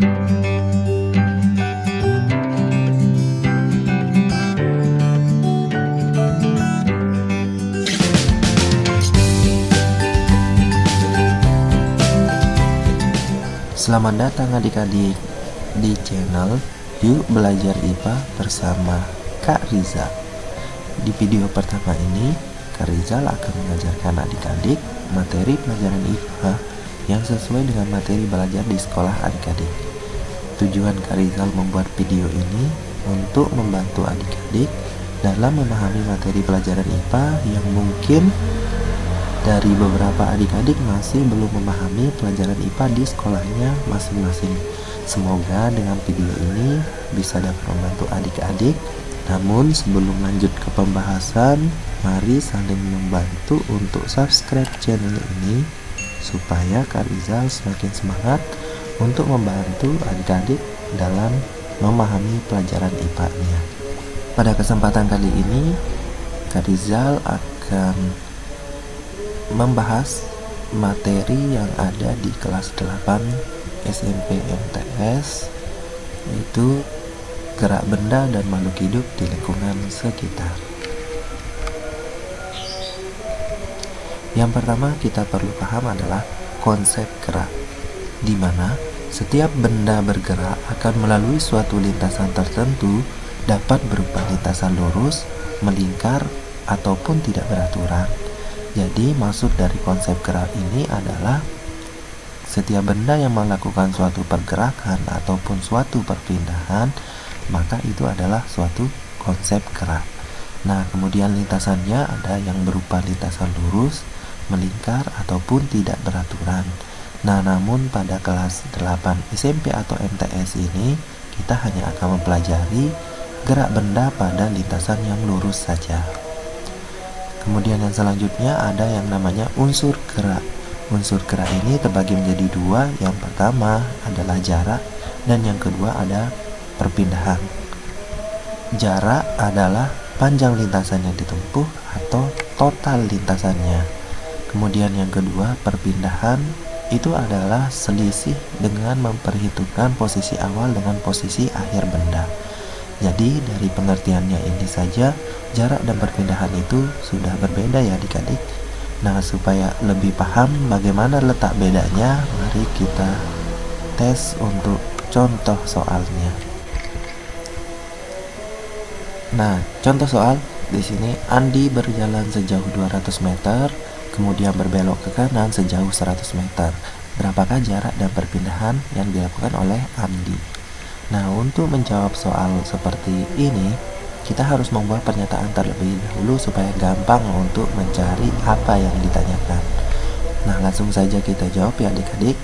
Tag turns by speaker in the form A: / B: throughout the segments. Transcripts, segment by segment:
A: Selamat datang adik-adik di channel Yuk Belajar IPA bersama Kak Rizal. Di video pertama ini, Kak Rizal akan mengajarkan adik-adik materi pelajaran IPA yang sesuai dengan materi belajar di sekolah adik-adik. Tujuan Kak Rizal membuat video ini untuk membantu adik-adik dalam memahami materi pelajaran IPA yang mungkin dari beberapa adik-adik masih belum memahami pelajaran IPA di sekolahnya masing-masing. Semoga dengan video ini bisa dapat membantu adik-adik. Namun sebelum lanjut ke pembahasan, mari saling membantu untuk subscribe channel ini supaya Kak Rizal semakin semangat untuk membantu adik-adik dalam memahami pelajaran IPA-nya. Pada kesempatan kali ini, Kak Rizal akan membahas materi yang ada di kelas 8 SMP MTS, yaitu gerak benda dan makhluk hidup di lingkungan sekitar. Yang pertama kita perlu paham adalah konsep gerak, di mana setiap benda bergerak akan melalui suatu lintasan tertentu, dapat berupa lintasan lurus, melingkar, ataupun tidak beraturan. Jadi maksud dari konsep gerak ini adalah setiap benda yang melakukan suatu pergerakan ataupun suatu perpindahan, maka itu adalah suatu konsep gerak. Nah, kemudian lintasannya ada yang berupa lintasan lurus, melingkar, ataupun tidak beraturan. Nah, namun pada kelas 8 SMP atau MTS ini, kita hanya akan mempelajari gerak benda pada lintasan yang lurus saja. Kemudian yang selanjutnya ada yang namanya unsur gerak. Unsur gerak ini terbagi menjadi dua. Yang pertama adalah jarak dan yang kedua ada perpindahan. Jarak adalah panjang lintasan yang ditempuh atau total lintasannya. Kemudian yang kedua, perpindahan itu adalah selisih dengan memperhitungkan posisi awal dengan posisi akhir benda. Jadi dari pengertiannya ini saja, jarak dan perpindahan itu sudah berbeda ya adik-adik. Nah, supaya lebih paham bagaimana letak bedanya, mari kita tes untuk contoh soalnya. Nah, contoh soal di sini, Andi berjalan sejauh 200 meter, kemudian berbelok ke kanan sejauh 100 meter. Berapakah jarak dan perpindahan yang dilakukan oleh Andi? Nah, untuk menjawab soal seperti ini, kita harus membuat pernyataan terlebih dahulu supaya gampang untuk mencari apa yang ditanyakan. Nah, langsung saja kita jawab ya adik-adik.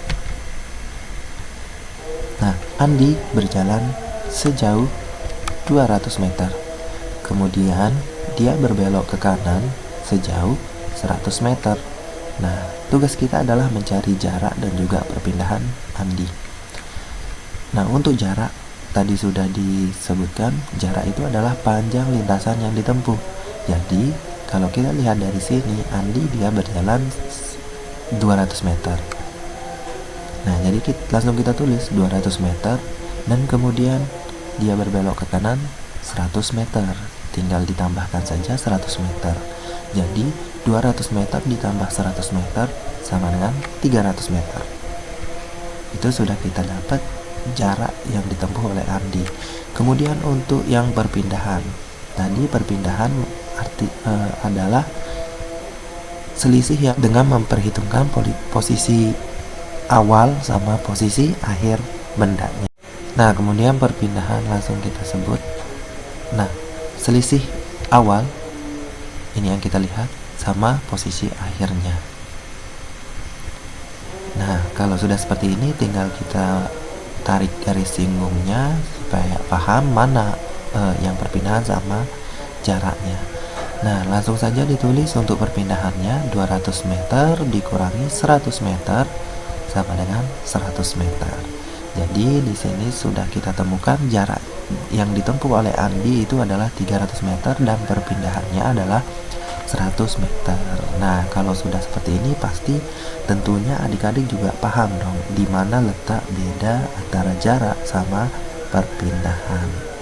A: Nah, Andi berjalan sejauh 200 meter. Kemudian dia berbelok ke kanan sejauh 100 meter. Nah, tugas kita adalah mencari jarak dan juga perpindahan Andi. Nah, untuk jarak tadi sudah disebutkan, jarak itu adalah panjang lintasan yang ditempuh. Jadi, kalau kita lihat dari sini, Andi dia berjalan 200 meter. Nah, jadi langsung kita tulis 200 meter dan kemudian dia berbelok ke kanan 100 meter. Tinggal ditambahkan saja 100 meter. Jadi, 200 meter ditambah 100 meter sama dengan 300 meter. Itu sudah kita dapat jarak yang ditempuh oleh Andi. Kemudian untuk yang perpindahan, tadi perpindahan adalah selisih yang dengan memperhitungkan posisi awal sama posisi akhir bendanya. Nah, kemudian perpindahan langsung kita sebut. Nah, selisih awal ini yang kita lihat sama posisi akhirnya. Nah, kalau sudah seperti ini tinggal kita tarik garis singgungnya supaya paham mana yang perpindahan sama jaraknya. Nah, langsung saja ditulis untuk perpindahannya 200 meter dikurangi 100 meter sama dengan 100 meter. Jadi di sini sudah kita temukan jarak yang ditempuh oleh Andi itu adalah 300 meter dan perpindahannya adalah 100 meter. Nah, kalau sudah seperti ini pasti tentunya adik-adik juga paham dong di mana letak beda antara jarak sama perpindahan.